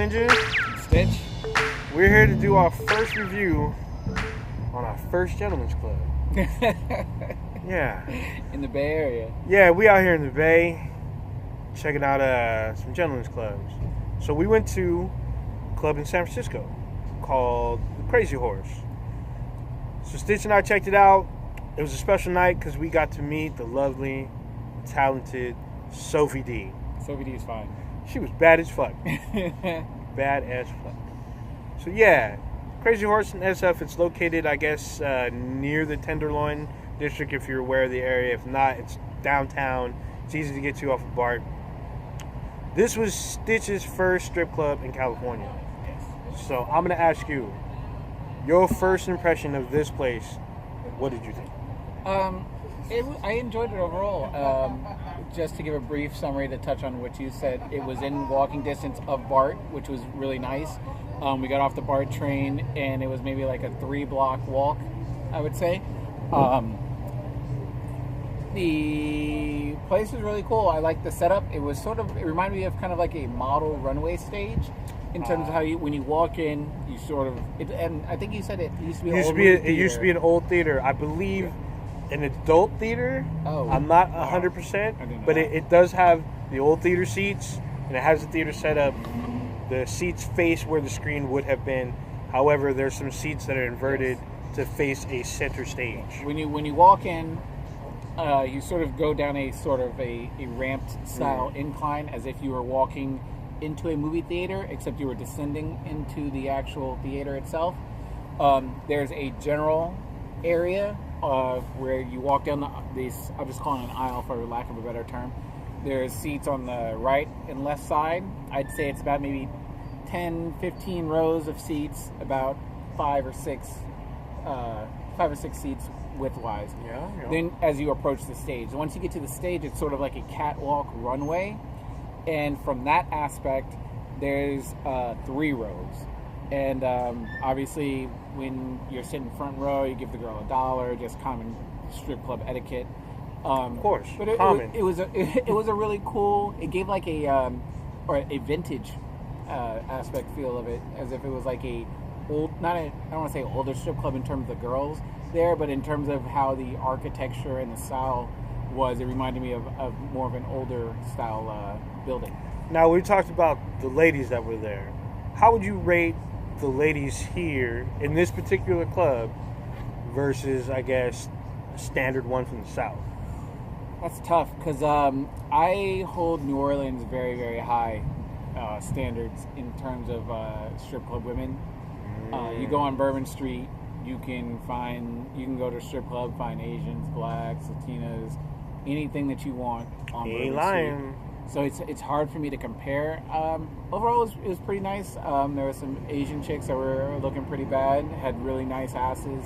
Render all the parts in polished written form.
Ninja. Stitch. We're here to do our first review on our first Gentleman's Club. Yeah. In the Bay Area. Yeah, we out here in the Bay checking out some Gentleman's Clubs. So we went to a club in San Francisco called the Crazy Horse. So Stitch and I checked it out. It was a special night because we got to meet the lovely, talented Sophie Dee. Sophie Dee is fine. She was bad as fuck. Bad as fuck. So yeah, Crazy Horse in SF. It's located, I guess, near the Tenderloin district if you're aware of the area. If not, it's downtown. It's easy to get to off of BART. This was Stitch's first strip club in California. So I'm going to ask you, your first impression of this place, what did you think? I enjoyed it overall. Just to give a brief summary to touch on what you said, it was in walking distance of BART, which was really nice. We got off the BART train, and it was maybe like a 3-block walk, I would say. The place was really cool. I liked the setup. It reminded me of kind of like a model runway stage in terms of how when you walk in, you sort of, and I think you said it used to be it used to be an old theater. I believe an adult theater. Oh. I'm not 100%, but it does have the old theater seats, and it has the theater set up. The seats face where the screen would have been. However, there's some seats that are inverted to face a center stage. When you walk in, you sort of go down a ramped style incline as if you were walking into a movie theater, except you were descending into the actual theater itself. There's a general area where you walk down these, I'll just call it an aisle for lack of a better term. There's seats on the right and left side. I'd say it's about maybe 10, 15 rows of seats, about 5 or 6 seats widthwise. Yeah. Then as you approach the stage, once you get to the stage, it's sort of like a catwalk runway. And from that aspect, there's 3 rows. And obviously, when you're sitting front row, you give the girl $1, just common strip club etiquette. Of course, but common. It was a really cool. It gave like a vintage aspect feel of it, as if it was like I don't want to say older strip club in terms of the girls there, but in terms of how the architecture and the style was, it reminded me of more of an older style building. Now, we talked about the ladies that were there. How would you rate the ladies here in this particular club versus, I guess, a standard one from the South? That's tough because I hold New Orleans very, very high standards in terms of strip club women. You go on Bourbon Street, you can go to a strip club, find Asians, blacks, Latinas, anything that you want on Bourbon Street. So it's hard for me to compare. Overall, it was pretty nice. There were some Asian chicks that were looking pretty bad, had really nice asses.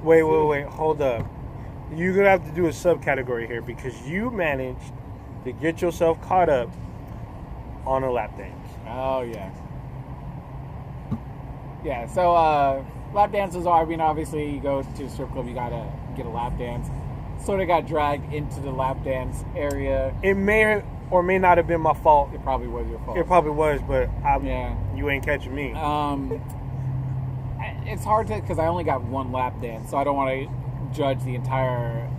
Wait, hold up. You're going to have to do a subcategory here because you managed to get yourself caught up on a lap dance. Oh, yeah. Yeah, so lap dances are, obviously you go to a strip club, you got to get a lap dance. Sort of got dragged into the lap dance area. It may or may not have been my fault. It probably was your fault. It probably was, but you ain't catching me. It's hard to, because I only got one lap dance, so I don't want to judge the entire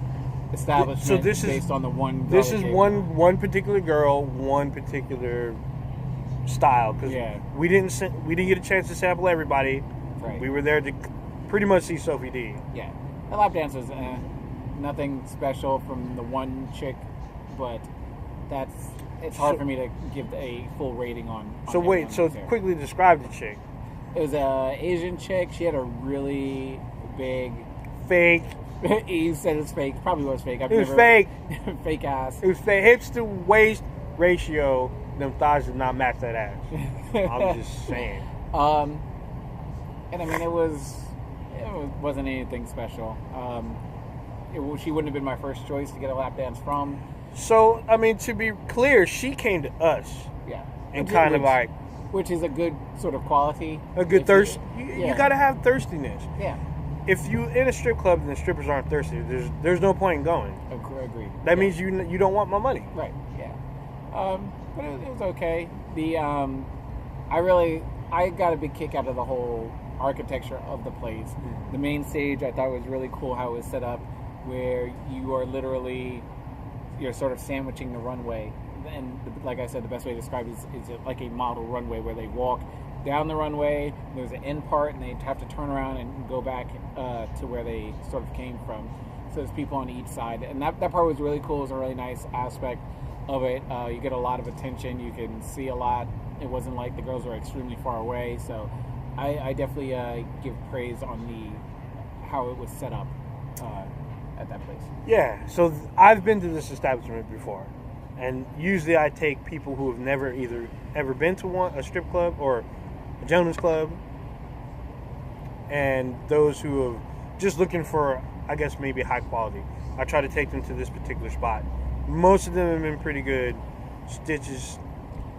establishment based on the one. This is one particular girl, one particular style. Because we didn't get a chance to sample everybody. Right. We were there to pretty much see Sophie Dee. Yeah, the lap dance was nothing special from the one chick, but it's hard for me to give a full rating on. So quickly describe the chick. It was an Asian chick. She had a really big fake. You said it's fake. It probably was fake. It was fake. Fake ass. It was fake. Hips to waist ratio. Them thighs did not match that ass. I'm just saying. And I mean, it wasn't anything special. She wouldn't have been my first choice to get a lap dance from. So, I mean, to be clear, she came to us. Yeah. And kind of like... Which is a good sort of quality. A good thirst. You got to have thirstiness. Yeah. If you in a strip club and the strippers aren't thirsty, there's no point in going. Agreed. That means you don't want my money. Right. Yeah. But it was okay. I got a big kick out of the whole architecture of the place. The main stage I thought was really cool how it was set up, where you're sort of sandwiching the runway. And like I said, the best way to describe it is like a model runway where they walk down the runway, there's an end part, and they have to turn around and go back to where they sort of came from. So there's people on each side. And that part was really cool. It was a really nice aspect of it. You get a lot of attention. You can see a lot. It wasn't like the girls were extremely far away. So I definitely give praise on how it was set up at that place. Yeah, so I've been to this establishment before. And usually I take people who have never either ever been to a strip club or a gentleman's club, and those who are just looking for, I guess, maybe high quality. I try to take them to this particular spot. Most of them have been pretty good. Stitches,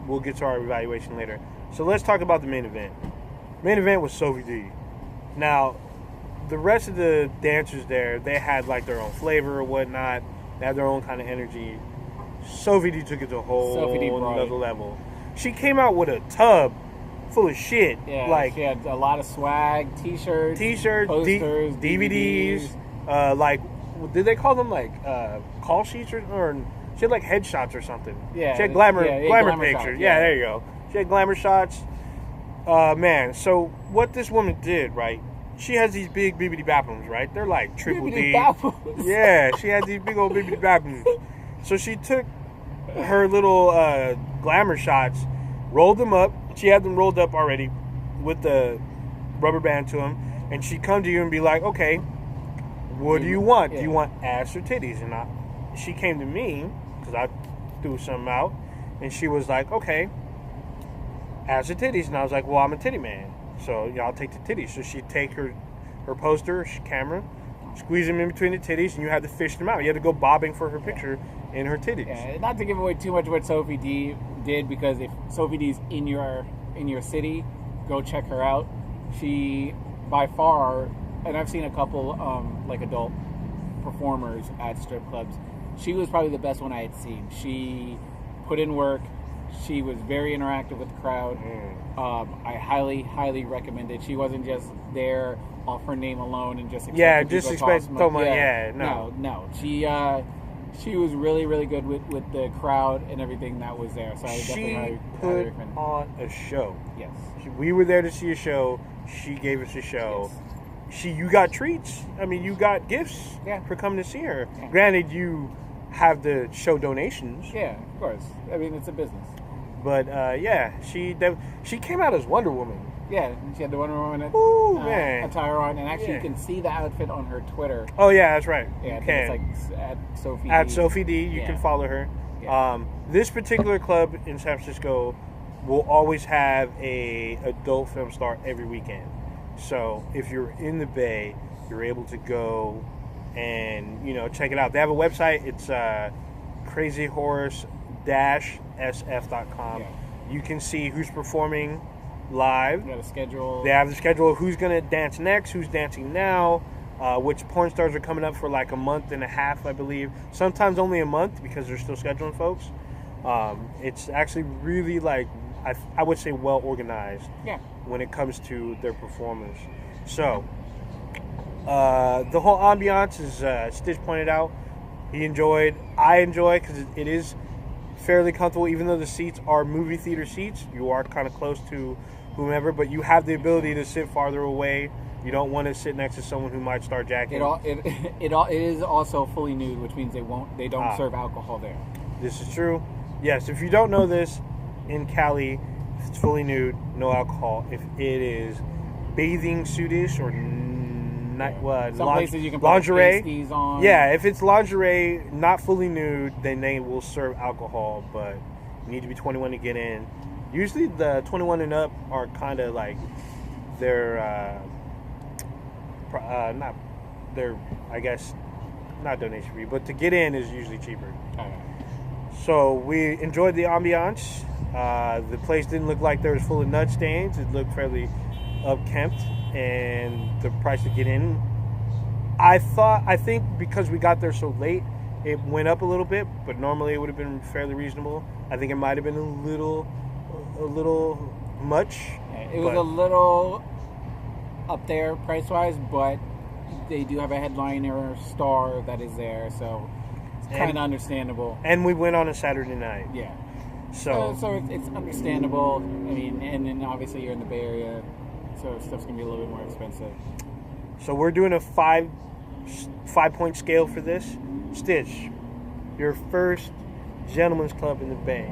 we'll get to our evaluation later. So let's talk about the main event. Main event was Sophie Dee. Now, the rest of the dancers there, they had like their own flavor or whatnot. They had their own kind of energy. Sophie Dee took it to a whole another level. She came out with a tub full of shit. Yeah, like she had a lot of swag, t-shirts, posters, DVDs. Did they call them like call sheets or she had like headshots or something? Yeah, she had glamour pictures. shots, yeah, there you go. She had glamour shots. Man, so what this woman did, right? She has these big bibbity bappums, right? They're like triple D. Yeah, she had these big old bibbity bappums. So she took her little glamour shots, rolled them up. She had them rolled up already with the rubber band to them. And she'd come to you and be like, okay, what do you want? Yeah. Do you want ass or titties? And she came to me, because I threw some out. And she was like, okay, ass or titties? And I was like, well, I'm a titty man. So y'all take the titties. So she'd take her poster, camera, squeeze them in between the titties, and you had to fish them out. You had to go bobbing for her picture in her titties. Yeah, not to give away too much what Sophie Dee did, because if Sophie Dee's in your city, go check her out. She, by far, and I've seen a couple like adult performers at strip clubs, she was probably the best one I had seen. She put in work. She was very interactive with the crowd. I highly recommend it. She wasn't just there off her name alone and just expect no. She was really good with the crowd and everything that was there. So I definitely highly recommend it. On a show. Yes. We were there to see a show. She gave us a show. Yes. You got treats. I mean, you got gifts for coming to see her. Yeah. Granted, you have the show donations. Yeah, of course. I mean, it's a business. But she came out as Wonder Woman. Yeah, she had the Wonder Woman attire on, and actually you can see the outfit on her Twitter. Oh yeah, that's right. Yeah, I think it's like at Sophie Dee. At Sophie Dee, you can follow her. Yeah. This particular club in San Francisco will always have a adult film star every weekend. So if you're in the Bay, you're able to go and check it out. They have a website. It's crazyhorse-sf.com. Yeah. You can see who's performing live. They have a schedule. They have the schedule of who's going to dance next, who's dancing now, which porn stars are coming up for like a month and a half, I believe. Sometimes only a month because they're still scheduling folks. It's actually really I would say well organized when it comes to their performers. So the whole ambiance, is Stitch pointed out, he enjoyed. I enjoy because it is fairly comfortable, even though the seats are movie theater seats. You are kind of close to whomever, but you have the ability to sit farther away. You don't want to sit next to someone who might start jacking. It is also fully nude, which means they don't serve alcohol there. This is true. Yes, if you don't know this, in Cali, if it's fully nude, no alcohol. If it is bathing suitish or places you can lingerie, put pasties on. Yeah, if it's lingerie, not fully nude, then they will serve alcohol, but you need to be 21 to get in. Usually the 21 and up are kind of like they're I guess not donation fee, but to get in is usually cheaper. Okay. So we enjoyed the ambiance. The place didn't look like there was full of nut stains. It looked fairly upkept, and the price to get in, I think because we got there so late, it went up a little bit, but normally it would have been fairly reasonable. I think it might have been a little a little much. It was a little up there price-wise, but they do have a headliner star that is there, so it's kind of understandable. And we went on a Saturday night. Yeah. So it's understandable. I mean, and then obviously you're in the Bay Area, so stuff's going to be a little bit more expensive. So we're doing a 5-point scale for this. Stitch, your first gentleman's club in the Bay,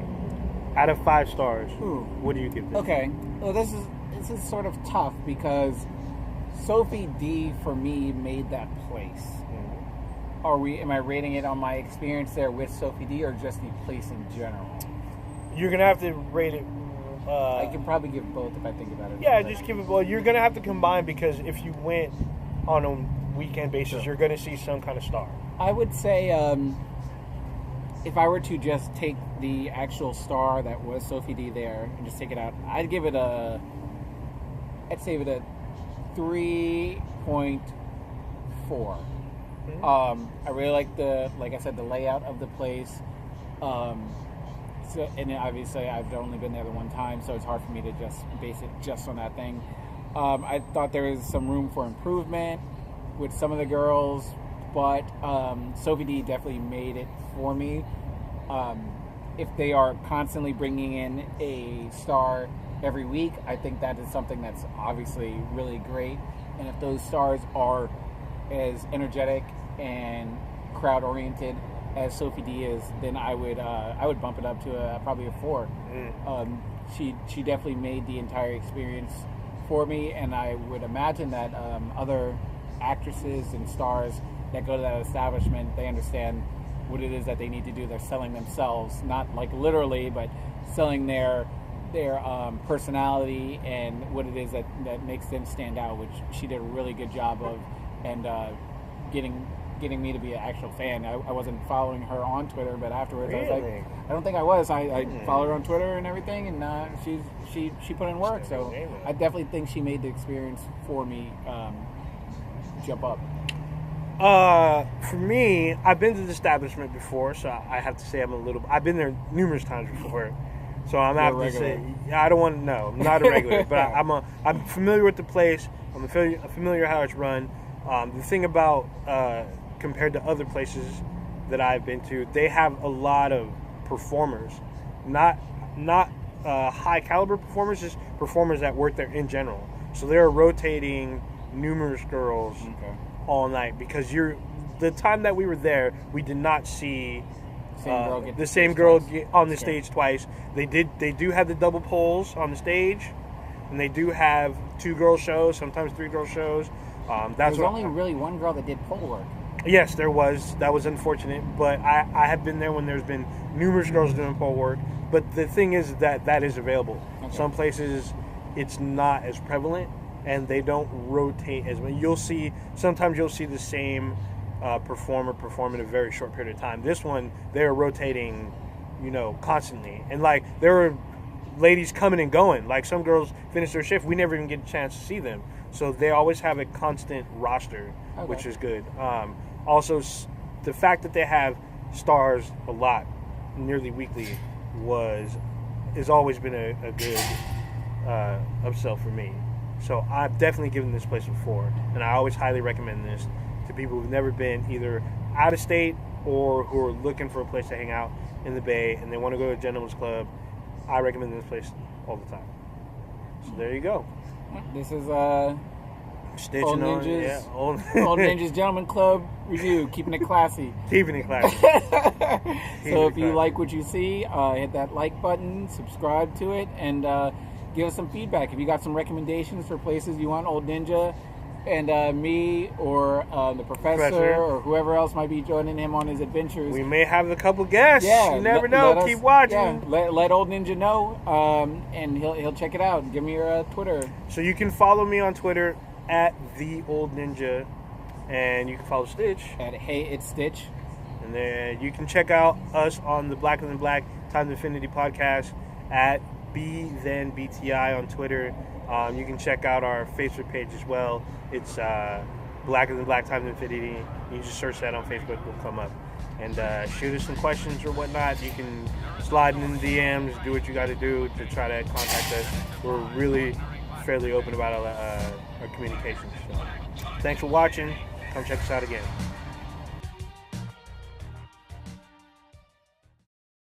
out of 5 stars, what do you give this? Okay, well this is sort of tough because Sophie Dee for me made that place. Am I rating it on my experience there with Sophie Dee or just the place in general? You're gonna have to rate it. I can probably give both if I think about it. Yeah, just give it. Well, you're gonna have to combine because if you went on a weekend basis, you're gonna see some kind of star. I would say if I were to just take the actual star that was Sophie Dee there and just take it out, I'd say it a 3.4. I really like like I said, the layout of the place. So, and obviously I've only been there the one time, so it's hard for me to just base it just on that thing. I thought there was some room for improvement with some of the girls, but Sophie Dee definitely made it for me. If they are constantly bringing in a star every week, I think that is something that's obviously really great. And if those stars are as energetic and crowd-oriented as Sophie Dee is, then I would bump it up to probably a 4. She definitely made the entire experience for me, and I would imagine that other actresses and stars that go to that establishment, they understand what it is that they need to do. They're selling themselves, not like literally, but selling their personality and what it is that makes them stand out, which she did a really good job of, and getting me to be an actual fan. I wasn't following her on Twitter, but afterwards really? I was like, I don't think I was. I followed her on Twitter and everything, and she put in work. So I definitely think she made the experience for me jump up. For me, I've been to the establishment before, so I have to say I've been there numerous times before. So I'm having to say, I don't want to know. I'm not a regular, but I'm familiar with the place. I'm familiar how it's run. The thing about compared to other places that I've been to, they have a lot of performers, not high caliber performers, just performers that work there in general. So they're rotating numerous girls all night because the time that we were there, we did not see the same girl get on the stage twice. They do have the double poles on the stage, and they do have 2 girl shows, sometimes 3 girl shows. There's only really one girl that did pole work. Yes, there was. That was unfortunate, but I have been there when there's been numerous girls doing pole work. But the thing is that is available. Okay. Some places it's not as prevalent, and they don't rotate as much. Sometimes you'll see the same performer perform in a very short period of time. This one, they're rotating, constantly. And like there were ladies coming and going. Like some girls finish their shift, we never even get a chance to see them. So they always have a constant roster, which is good. Also, the fact that they have stars a lot, nearly weekly, has always been a good upsell for me. So I've definitely given this place a 4, and I always highly recommend this to people who've never been either out of state or who are looking for a place to hang out in the Bay and they want to go to a gentleman's club. I recommend this place all the time. So there you go. This is Stitch Old on, Ninjas, yeah, Old Ninjas Gentleman Club review, keeping it classy. Keeping it classy. So if you like what you see, hit that like button, subscribe to it, and give us some feedback. If you got some recommendations for places you want Old Ninja and me or the professor or whoever else might be joining him on his adventures. We may have a couple guests. Yeah, you never know. Keep watching. Yeah, let Old Ninja know, and he'll check it out. Give me your Twitter. So you can follow me on Twitter at the Old Ninja, and you can follow Stitch at Hey It's Stitch. And then you can check out us on the Blacker Than Black Time to Infinity podcast at BThenBTI on Twitter. You can check out our Facebook page as well. It's Blacker Than Black Times Infinity. You just search that on Facebook, will come up. And shoot us some questions or whatnot. You can slide in the DMs, do what you got to do to try to contact us. We're really fairly open about our communications. So, thanks for watching. Come check us out again.